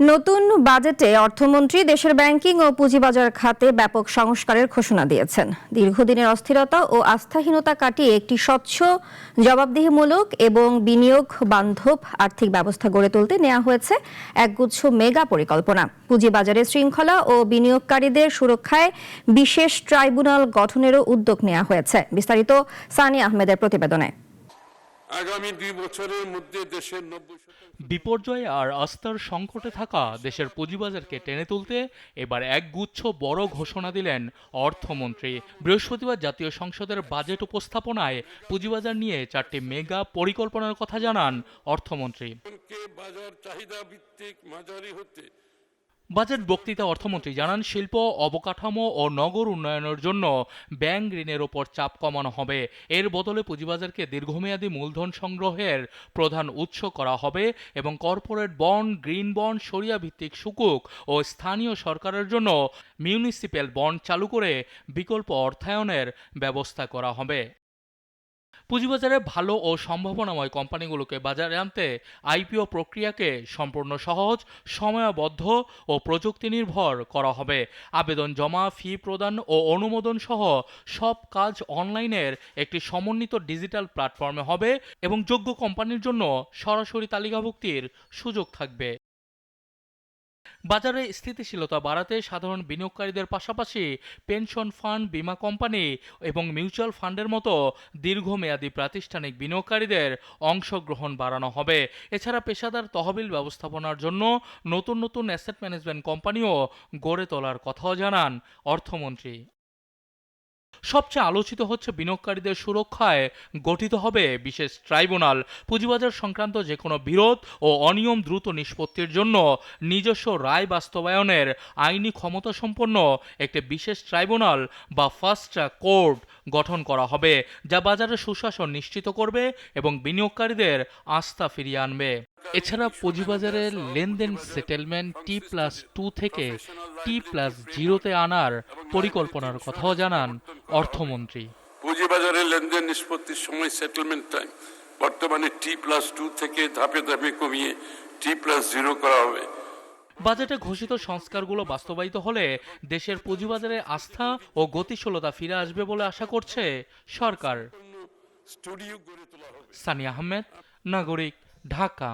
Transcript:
নতুন বাজেটে অর্থমন্ত্রী দেশের ব্যাংকিং ও পুঁজিবাজার খাতে ব্যাপক সংস্কারের ঘোষণা দিয়েছেন। দীর্ঘদিনের অস্থিরতা ও আস্থাহীনতা কাটিয়ে একটি স্বচ্ছ, জবাবদিহিমূলক এবং বিনিয়োগ বান্ধব আর্থিক ব্যবস্থা গড়ে তুলতে নেওয়া হয়েছে একগুচ্ছ মেগা পরিকল্পনা। পুঁজিবাজারে শৃঙ্খলা ও বিনিয়োগকারীদের সুরক্ষায় বিশেষ ট্রাইব্যুনাল গঠনেরও উদ্যোগ নেওয়া হয়েছে। বিস্তারিত সানিয়া আহমেদের প্রতিবেদনে। আগামী 2 বছরের মধ্যে দেশের 90% বিপর্যয় আর আস্থার সংকটে থাকা দেশের পুঁজিবাজারকে টেনে তুলতে এবার একগুচ্ছ বড় ঘোষণা দিলেন অর্থমন্ত্রী। বৃহস্পতিবার জাতীয় সংসদের বাজেট উপস্থাপনায় পুঁজিবাজার নিয়ে 4টি মেগা পরিকল্পনার কথা জানান অর্থমন্ত্রী। বাজার চাহিদা ভিত্তিক মাঝারি হতে বাজেট বক্তৃতা অর্থমন্ত্রী জানান, শিল্প, অবকাঠামো ও নগর উন্নয়নের জন্য ব্যাংক ঋণের ওপর চাপ কমানো হবে। এর বদলে পুঁজিবাজারকে দীর্ঘমেয়াদী মূলধন সংগ্রহের প্রধান উৎস করা হবে এবং কর্পোরেট বন্ড, গ্রিন বন্ড, শরিয়া ভিত্তিক সুকুক ও স্থানীয় সরকারের জন্য মিউনিসিপ্যাল বন্ড চালু করে বিকল্প অর্থায়নের ব্যবস্থা করা হবে। পুঁজিবাজারে ভালো ও সম্ভাবনাময় কোম্পানিগুলোকে বাজারে আনতে আইপিও প্রক্রিয়াকে সম্পূর্ণ সহজ, সময়াবদ্ধ ও প্রযুক্তি নির্ভর করা হবে। আবেদন জমা, ফি প্রদান ও অনুমোদন সহ সব কাজ অনলাইনের একটি সমন্বিত ডিজিটাল প্ল্যাটফর্মে হবে এবং যোগ্য কোম্পানির জন্য সরাসরি তালিকাভুক্তির সুযোগ থাকবে। বাজারে স্থিতিশীলতা বাড়াতে সাধারণ বিনিয়োগকারীদের পাশাপাশি পেনশন ফান্ড, বীমা কোম্পানি এবং মিউচুয়াল ফান্ডের মতো দীর্ঘমেয়াদী প্রাতিষ্ঠানিক বিনিয়োগকারীদের অংশগ্রহণ বাড়ানো হবে। এছাড়া পেশাদার তহবিল ব্যবস্থাপনার জন্য নতুন নতুন অ্যাসেট ম্যানেজমেন্ট কোম্পানিও গড়ে তোলার কথাও জানান অর্থমন্ত্রী। সবচেয়ে আলোচিত হচ্ছে বিনিয়োগকারীদের সুরক্ষায় গঠিত হবে বিশেষ ট্রাইব্যুনাল। পুঁজিবাজার সংক্রান্ত যে কোনো বিরোধ ও অনিয়ম দ্রুত নিষ্পত্তির জন্য নিজস্ব রায় বাস্তবায়নের আইনি ক্ষমতাসম্পন্ন একটি বিশেষ ট্রাইব্যুনাল বা ফাস্ট ট্র্যাক কোর্ট গঠন করা হবে, যা বাজারে সুশাসন নিশ্চিত করবে এবং বিনিয়োগকারীদের আস্থা ফিরিয়ে আনবে। এছাড়া পুঁজিবাজারের লেনদেন সেটেলমেন্ট T+2 থেকে T+0-তে আনার পরিকল্পনার কথাও জানান অর্থমন্ত্রী। পুঁজিবাজারে লেনদেন নিষ্পত্তির সময় সেটেলমেন্ট টাইম বর্তমানে T+2 থেকে ধাপে ধাপে কমিয়ে T+0 করা হবে। বাজেটে ঘোষিত সংস্কারগুলো বাস্তবায়িত হলে দেশের পুঁজিবাজারে আস্থা ও গতিশীলতা ফিরে আসবে বলে আশা করছে সরকার। সানিয়া আহমেদ, নাগরিক, ঢাকা।